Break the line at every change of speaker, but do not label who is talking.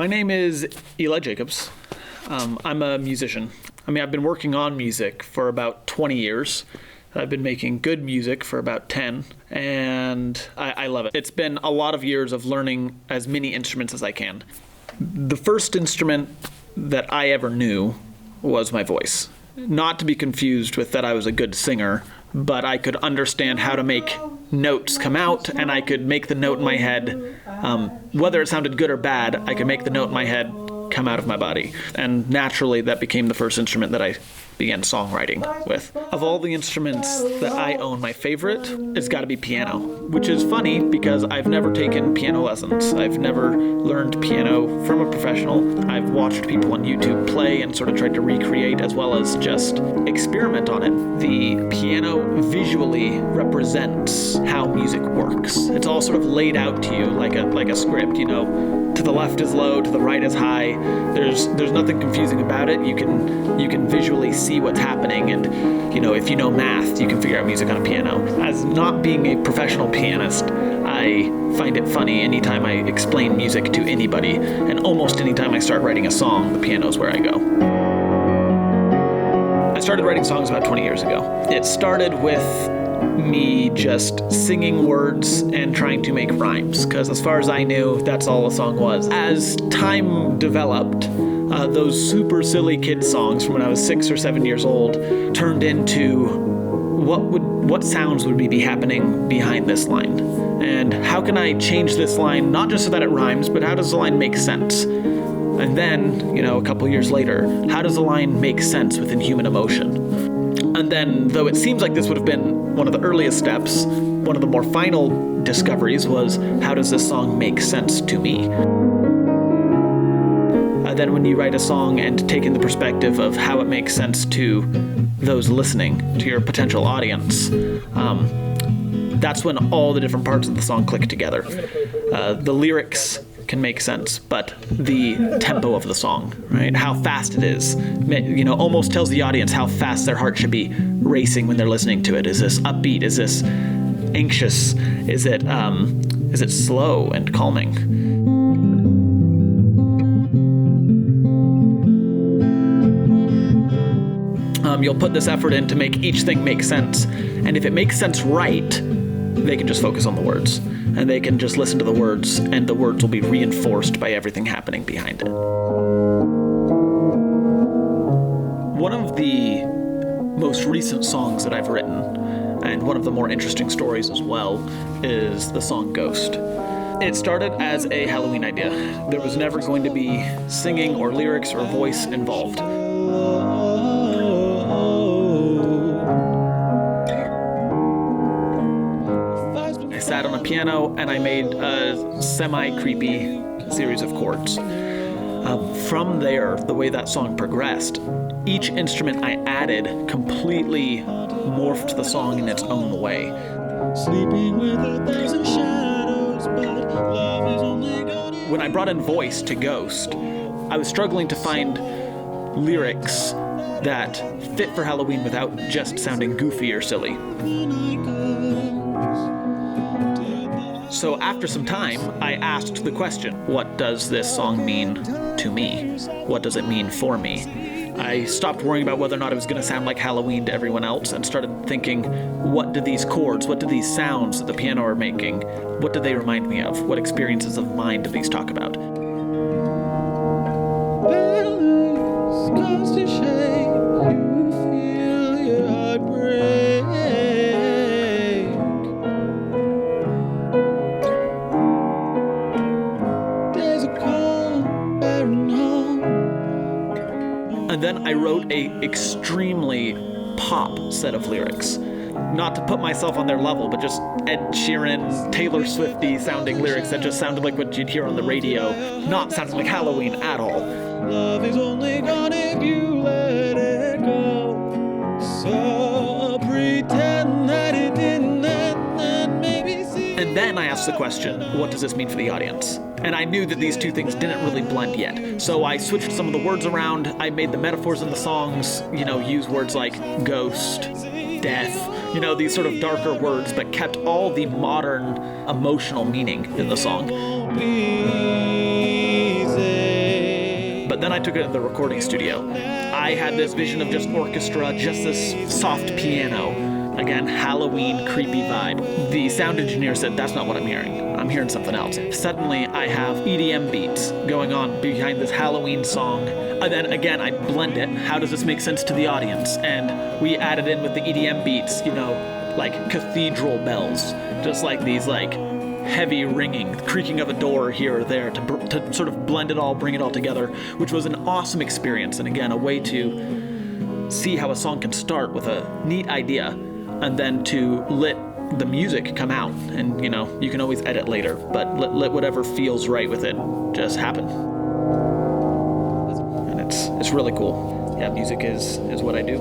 My name is Eli Jacobs. I'm a musician. I've been working on music for about 20 years. I've been making good music for about 10, and I love it. It's been a lot of years of learning as many instruments as I can. The first instrument that I ever knew was my voice. Not to be confused with that I was a good singer, but I could understand how to make notes come out, and I could make the note in my head, whether it sounded good or bad, I could make the note in my head come out of my body. And naturally, that became the first instrument that I began songwriting with. Of all the instruments that I own, my favorite has got to be piano, which is funny because I've never taken piano lessons. I've never learned piano from a professional. I've watched people on YouTube play and sort of tried to recreate as well as just experiment on it. The piano visually represents how music works. It's all sort of laid out to you like a script, you know. To the left is low, to the right is high. There's nothing confusing about it. You can visually see what's happening, and you know, if you know math, you can figure out music on a piano. As not being a professional pianist, I find it funny anytime I explain music to anybody, and almost anytime I start writing a song, the piano's where I go. I started writing songs about 20 years ago. It started with me just singing words and trying to make rhymes, because as far as I knew, that's all a song was. As time developed, those super silly kid songs from when I was 6 or 7 years old turned into what sounds would be happening behind this line, and how can I change this line not just so that it rhymes, but how does the line make sense? And then, you know, a couple years later, how does the line make sense within human emotion? And then, though it seems like this would have been one of the earliest steps, one of the more final discoveries was, how does this song make sense to me? Then when you write a song and take in the perspective of how it makes sense to those listening, to your potential audience, that's when all the different parts of the song click together. The lyrics can make sense, but the tempo of the song, right? How fast it is, you know, almost tells the audience how fast their heart should be racing when they're listening to it. Is this upbeat? Is this anxious? Is it slow and calming? You'll put this effort in to make each thing make sense, and if it makes sense right, they can just focus on the words, and they can just listen to the words, and the words will be reinforced by everything happening behind it. One of the most recent songs that I've written, and one of the more interesting stories as well, is the song Ghost. It started as a Halloween idea. There was never going to be singing or lyrics or voice involved. Sat on a piano and I made a semi-creepy series of chords. From there, the way that song progressed, each instrument I added completely morphed the song in its own way. When I brought in voice to Ghost, I was struggling to find lyrics that fit for Halloween without just sounding goofy or silly. So after some time, I asked the question, what does this song mean to me? What does it mean for me? I stopped worrying about whether or not it was going to sound like Halloween to everyone else and started thinking, what do these chords, what do these sounds that the piano are making, what do they remind me of? What experiences of mine do these talk about? And then I wrote a extremely pop set of lyrics. Not to put myself on their level, but just Ed Sheeran, Taylor Swifty sounding lyrics that just sounded like what you'd hear on the radio, not sounding like Halloween at all. Love is only gone if you let it go. So pretend that it didn't, and maybe see. And then I asked the question, what does this mean for the audience? And I knew that these two things didn't really blend yet. So I switched some of the words around. I made the metaphors in the songs, use words like ghost, death, these sort of darker words, but kept all the modern emotional meaning in the song. then I took it to the recording studio. I had this vision of just orchestra, just this soft piano. Again, Halloween creepy vibe. The sound engineer said, that's not what I'm hearing. I'm hearing something else. Suddenly, I have EDM beats going on behind this Halloween song. And then again, I blend it. How does this make sense to the audience? And we added in with the EDM beats, like cathedral bells. Just like these, heavy ringing, creaking of a door here or there to sort of blend it all, bring it all together, which was an awesome experience. And again, a way to see how a song can start with a neat idea and then to let the music come out. And, you can always edit later, but let whatever feels right with it just happen. And it's really cool. Yeah, music is what I do.